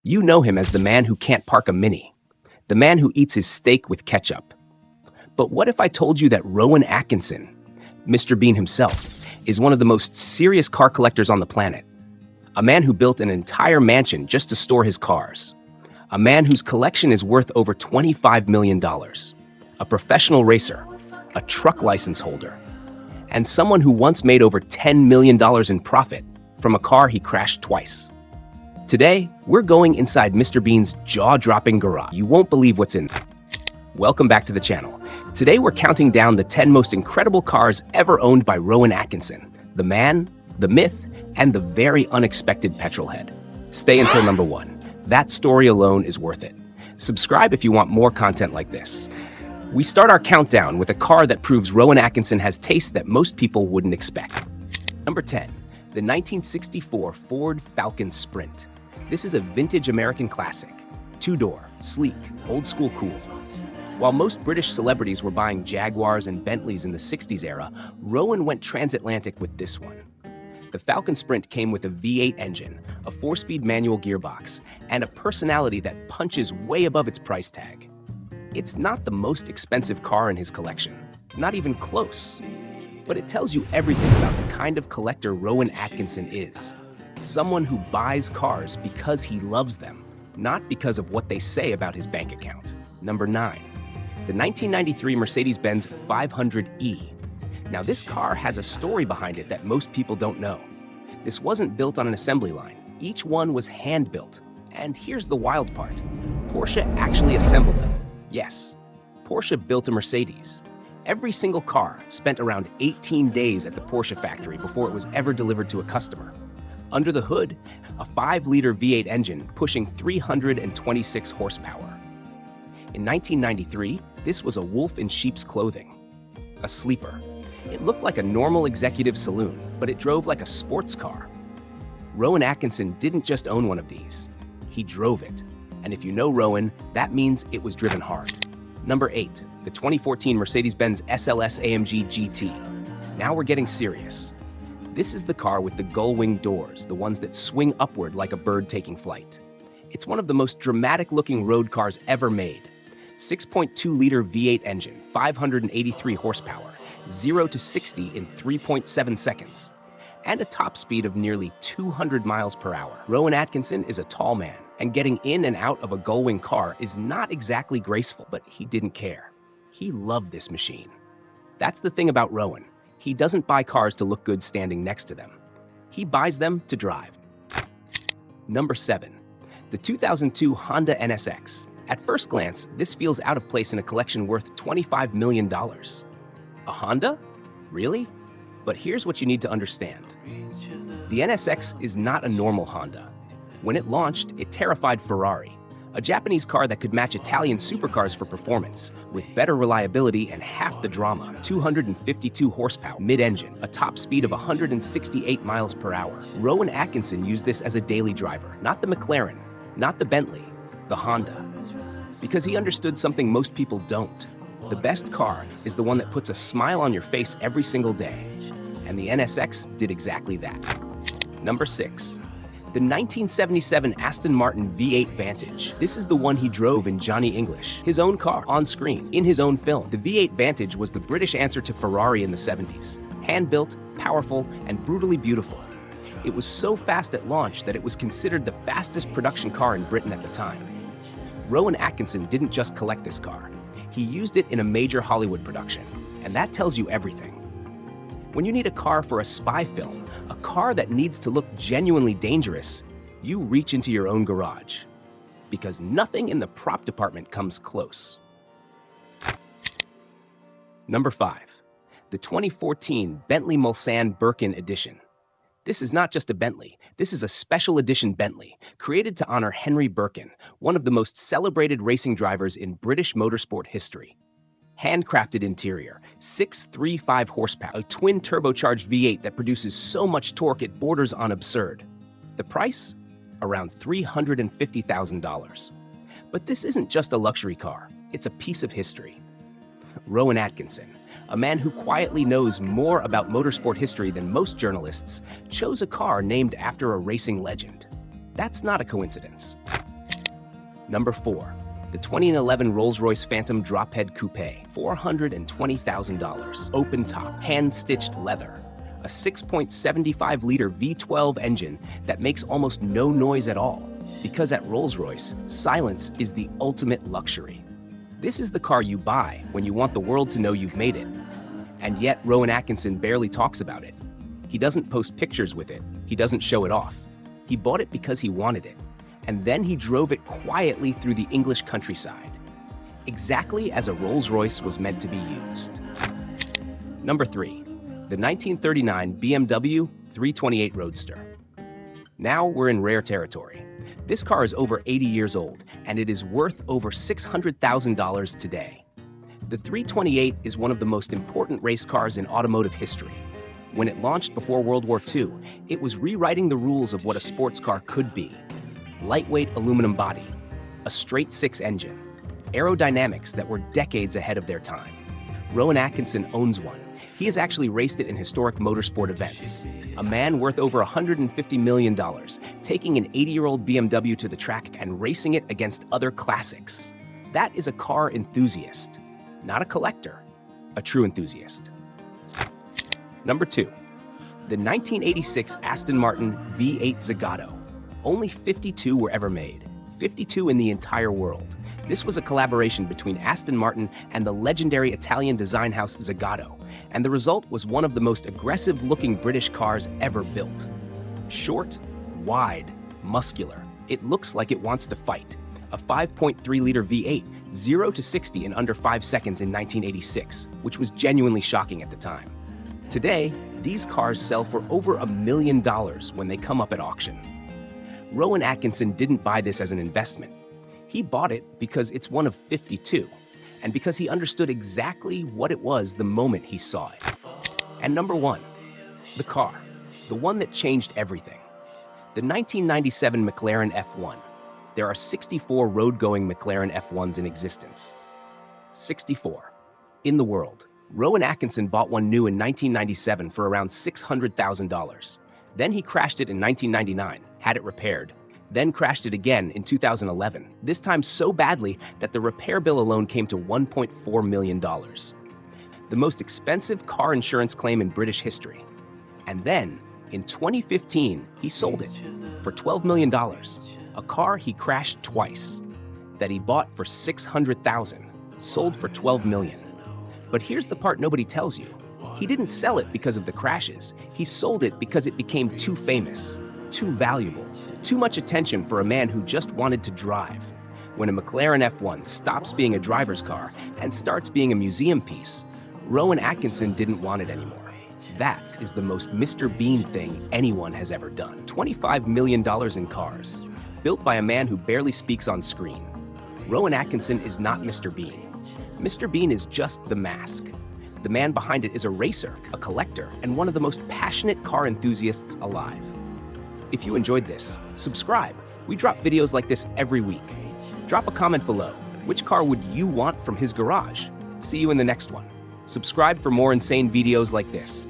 You know him as the man who can't park a Mini, the man who eats his steak with ketchup. But what if I told you that Rowan Atkinson, Mr. Bean himself, is one of the most serious car collectors on the planet? A man who built an entire mansion just to store his cars. A man whose collection is worth over $25 million. A professional racer, a truck license holder, and someone who once made over $10 million in profit from a car he crashed twice. Today, we're going inside Mr. Bean's jaw-dropping garage. You won't believe what's in there. Welcome back to the channel. Today, we're counting down the 10 most incredible cars ever owned by Rowan Atkinson, the man, the myth, and the very unexpected petrolhead. Stay until number 1. That story alone is worth it. Subscribe if you want more content like this. We start our countdown with a car that proves Rowan Atkinson has taste that most people wouldn't expect. Number 10, the 1964 Ford Falcon Sprint. This is a vintage American classic. Two-door, sleek, old-school cool. While most British celebrities were buying Jaguars and Bentleys in the 60s era, Rowan went transatlantic with this one. The Falcon Sprint came with a V8 engine, a 4-speed manual gearbox, and a personality that punches way above its price tag. It's not the most expensive car in his collection, not even close. But it tells you everything about the kind of collector Rowan Atkinson is. Someone who buys cars because he loves them, not because of what they say about his bank account. Number 9, the 1993 Mercedes-Benz 500e. Now this car has a story behind it that most people don't know. This wasn't built on an assembly line. Each one was hand-built. And here's the wild part. Porsche actually assembled them. Yes, Porsche built a Mercedes. Every single car spent around 18 days at the Porsche factory before it was ever delivered to a customer. Under the hood, a 5-liter V8 engine pushing 326 horsepower. In 1993, this was a wolf in sheep's clothing. A sleeper. It looked like a normal executive saloon, but it drove like a sports car. Rowan Atkinson didn't just own one of these. He drove it. And if you know Rowan, that means it was driven hard. Number 8, the 2014 Mercedes-Benz SLS AMG GT. Now we're getting serious. This is the car with the gull-wing doors, the ones that swing upward like a bird taking flight. It's one of the most dramatic-looking road cars ever made. 6.2-liter V8 engine, 583 horsepower, 0 to 60 in 3.7 seconds, and a top speed of nearly 200 miles per hour. Rowan Atkinson is a tall man, and getting in and out of a gull-wing car is not exactly graceful, but he didn't care. He loved this machine. That's the thing about Rowan. He doesn't buy cars to look good standing next to them. He buys them to drive. Number 7, the 2002 Honda NSX. At first glance, this feels out of place in a collection worth $25 million. A Honda? Really? But here's what you need to understand. The NSX is not a normal Honda. When it launched, it terrified Ferrari, a Japanese car that could match Italian supercars for performance, with better reliability and half the drama. 252 horsepower, mid-engine, a top speed of 168 miles per hour. Rowan Atkinson used this as a daily driver, not the McLaren, not the Bentley, the Honda. Because he understood something most people don't. The best car is the one that puts a smile on your face every single day. And the NSX did exactly that. Number 6, the 1977 Aston Martin V8 Vantage. This is the one he drove in Johnny English, his own car, on screen, in his own film. The V8 Vantage was the British answer to Ferrari in the 70s. Hand-built, powerful, and brutally beautiful. It was so fast at launch that it was considered the fastest production car in Britain at the time. Rowan Atkinson didn't just collect this car. He used it in a major Hollywood production, and that tells you everything. When you need a car for a spy film, a car that needs to look genuinely dangerous, you reach into your own garage. Because nothing in the prop department comes close. Number 5, the 2014 Bentley Mulsanne Birkin Edition. This is not just a Bentley, this is a special edition Bentley, created to honor Henry Birkin, one of the most celebrated racing drivers in British motorsport history. Handcrafted interior, 635 horsepower, a twin turbocharged V8 that produces so much torque it borders on absurd. The price? Around $350,000. But this isn't just a luxury car, it's a piece of history. Rowan Atkinson, a man who quietly knows more about motorsport history than most journalists, chose a car named after a racing legend. That's not a coincidence. Number 4. The 2011 Rolls-Royce Phantom Drophead Coupe, $420,000. Open top, hand-stitched leather. A 6.75-liter V12 engine that makes almost no noise at all. Because at Rolls-Royce, silence is the ultimate luxury. This is the car you buy when you want the world to know you've made it. And yet, Rowan Atkinson barely talks about it. He doesn't post pictures with it. He doesn't show it off. He bought it because he wanted it. And then he drove it quietly through the English countryside, exactly as a Rolls-Royce was meant to be used. Number 3. The 1939 BMW 328 Roadster. Now we're in rare territory. This car is over 80 years old, and it is worth over $600,000 today. The 328 is one of the most important race cars in automotive history. When it launched before World War II, it was rewriting the rules of what a sports car could be. Lightweight aluminum body, a straight-six engine, aerodynamics that were decades ahead of their time. Rowan Atkinson owns one. He has actually raced it in historic motorsport events. A man worth over $150 million, taking an 80-year-old BMW to the track and racing it against other classics. That is a car enthusiast, not a collector, a true enthusiast. Number 2. The 1986 Aston Martin V8 Zagato. Only 52 were ever made, 52 in the entire world. This was a collaboration between Aston Martin and the legendary Italian design house Zagato, and the result was one of the most aggressive-looking British cars ever built. Short, wide, muscular, it looks like it wants to fight. A 5.3-liter V8, 0 to 60 in under 5 seconds in 1986, which was genuinely shocking at the time. Today, these cars sell for over $1 million when they come up at auction. Rowan Atkinson didn't buy this as an investment. He bought it because it's one of 52, and because he understood exactly what it was the moment he saw it. And number 1, the car, the one that changed everything. The 1997 McLaren F1. There are 64 road-going McLaren F1s in existence. 64. In the world. Rowan Atkinson bought one new in 1997 for around $600,000. Then he crashed it in 1999, had it repaired, then crashed it again in 2011, this time so badly that the repair bill alone came to $1.4 million. The most expensive car insurance claim in British history. And then, in 2015, he sold it for $12 million, a car he crashed twice, that he bought for $600,000, sold for $12 million. But here's the part nobody tells you. He didn't sell it because of the crashes. He sold it because it became too famous, too valuable, too much attention for a man who just wanted to drive. When a McLaren F1 stops being a driver's car and starts being a museum piece, Rowan Atkinson didn't want it anymore. That is the most Mr. Bean thing anyone has ever done. $25 million in cars, built by a man who barely speaks on screen. Rowan Atkinson is not Mr. Bean. Mr. Bean is just the mask. The man behind it is a racer, a collector, and one of the most passionate car enthusiasts alive. If you enjoyed this, subscribe. We drop videos like this every week. Drop a comment below. Which car would you want from his garage? See you in the next one. Subscribe for more insane videos like this.